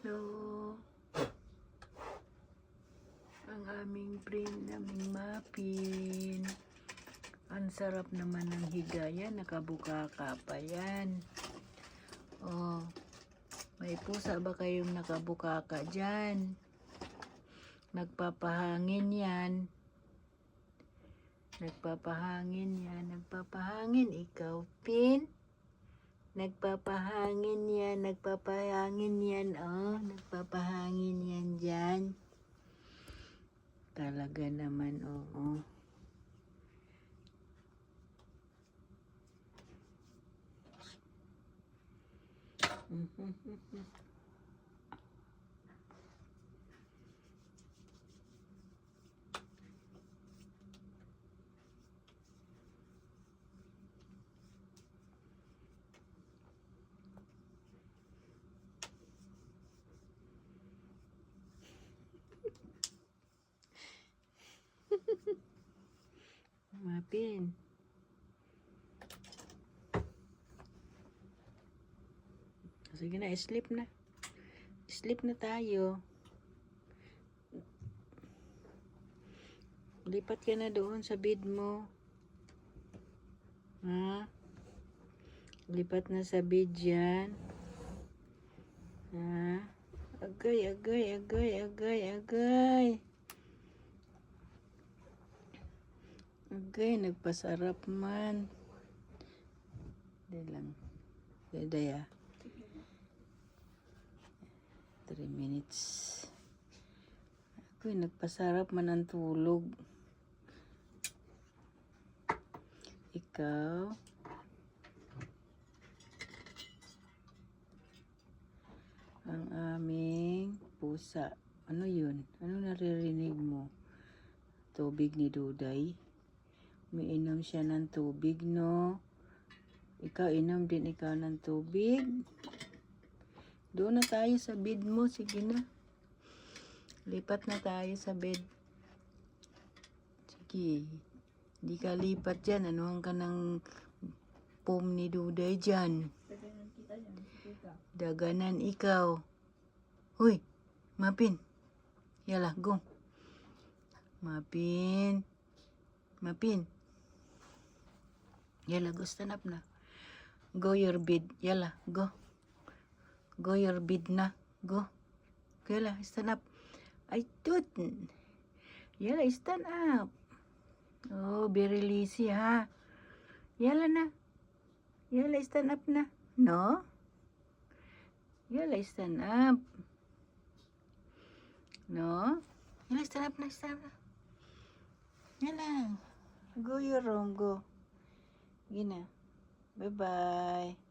Hello. Ang aming muffin. Ang sarap naman ng higayan. Nakabukaka pa yan. Oh, may pusa ba kayong nakabukaka dyan? Nagpapahangin yan. Nagpapahangin yan. Nagpapahangin ikaw, Pin. Nagpapahangin yan. Nagpapahangin yan. Oh, nagpapahangin yan dyan. Talaga naman, oo. Muffin. Sige na, sleep na. Sleep na tayo. Lipat ka na doon sa bed mo. Ha? Lipat na sa bed yan. Ha? Agay, agay, agay, agay, agay. Agay, nagpasarap man. Dahil lang. Daya. 3 minutes. Ako'y nagpasarap man ang tulog. Ikaw? Ang aming pusa. Ano yun? Ano naririnig mo? Tubig ni Duday. Umiinom siya ng tubig, no? Ikaw, inom din ikaw ng tubig. Doon na tayo sa bed mo. Sige na. Lipat na tayo sa bed. Sige. Hindi ka lipat dyan. Anuhan ka ng pom ni Duday dyan. Daganan kita yan. Daganan ikaw. Huy, Muffin. Yala, go. Muffin. Muffin. Yala, go, stand up na. Go your bed. Yala, go. Go your bed na. Go. Yala, stand up. Ay, tut. Yala, stand up. Oh, very lazy, ha? Yala na. Yala, stand up na. No? Yala, stand up. No? Yala, stand up na, stand up na. Yala. Go your room, go. Gina. Bye-bye.